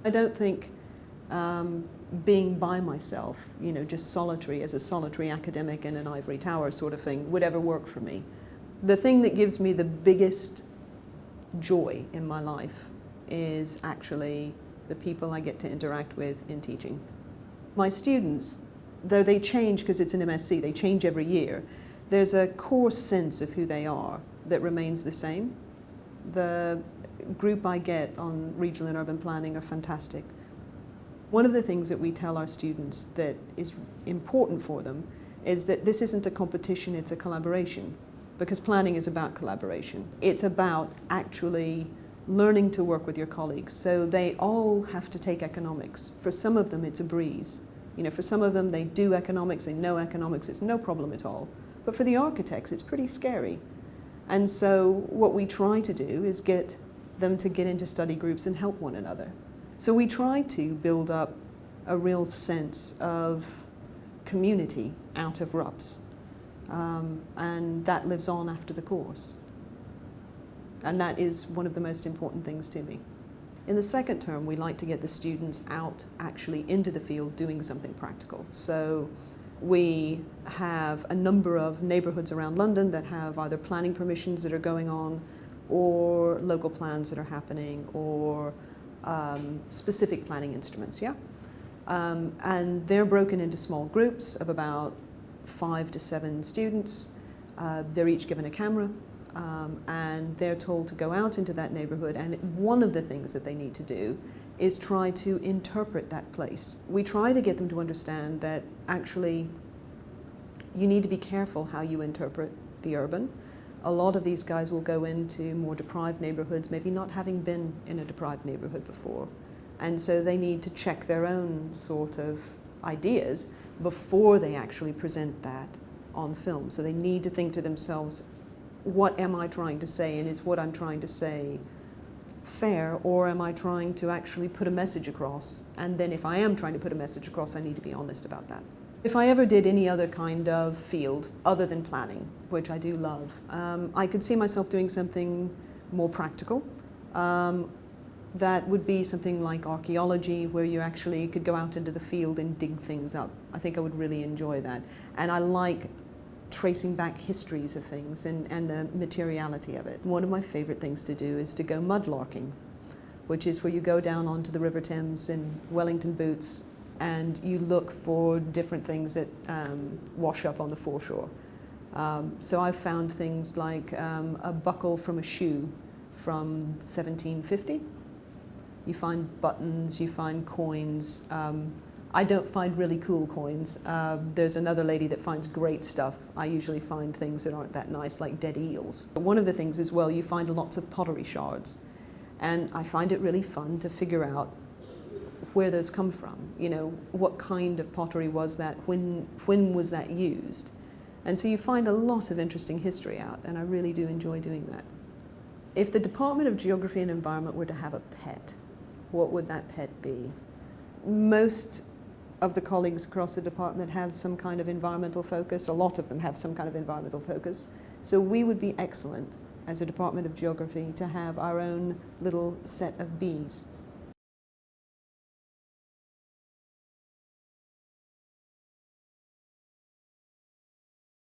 I don't think being by myself, just solitary as a solitary academic in an ivory tower sort of thing would ever work for me. The thing that gives me the biggest joy in my life is actually the people I get to interact with in teaching. My students, though they change because it's an MSc, they change every year, there's a core sense of who they are that remains the same. The group I get on regional and urban planning are fantastic. One of the things that we tell our students that is important for them is that this isn't a competition, it's a collaboration, because planning is about collaboration. It's about actually learning to work with your colleagues. So they all have to take economics. For some of them, it's a breeze. For some of them, they do economics, they know economics, it's no problem at all. But for the architects, it's pretty scary. And so what we try to do is get them to get into study groups and help one another. So we try to build up a real sense of community out of RUPS. And that lives on after the course. And that is one of the most important things to me. In the second term, we like to get the students out actually into the field doing something practical. So we have a number of neighbourhoods around London that have either planning permissions that are going on or local plans that are happening or specific planning instruments, and they're broken into small groups of about 5 to 7 students. They're each given a camera. And they're told to go out into that neighborhood, and one of the things that they need to do is try to interpret that place. We try to get them to understand that actually you need to be careful how you interpret the urban. A lot of these guys will go into more deprived neighborhoods, maybe not having been in a deprived neighborhood before. And so they need to check their own sort of ideas before they actually present that on film. So they need to think to themselves, what am I trying to say, and is what I'm trying to say fair, or am I trying to actually put a message across? And then if I am trying to put a message across, I need to be honest about that. If I ever did any other kind of field other than planning, which I do love, I could see myself doing something more practical. That would be something like archaeology, where you actually could go out into the field and dig things up. I think I would really enjoy that. And I like tracing back histories of things and the materiality of it. One of my favorite things to do is to go mudlarking, which is where you go down onto the River Thames in Wellington boots and you look for different things that wash up on the foreshore. So I've found things like a buckle from a shoe from 1750. You find buttons, you find coins. I don't find really cool coins. There's another lady that finds great stuff. I usually find things that aren't that nice, like dead eels. One of the things as well, you find lots of pottery shards. And I find it really fun to figure out where those come from. What kind of pottery was that? When was that used? And so you find a lot of interesting history out, and I really do enjoy doing that. If the Department of Geography and Environment were to have a pet, what would that pet be? Most of the colleagues across the department have some kind of environmental focus. A lot of them have some kind of environmental focus. So we would be excellent as a Department of Geography to have our own little set of bees.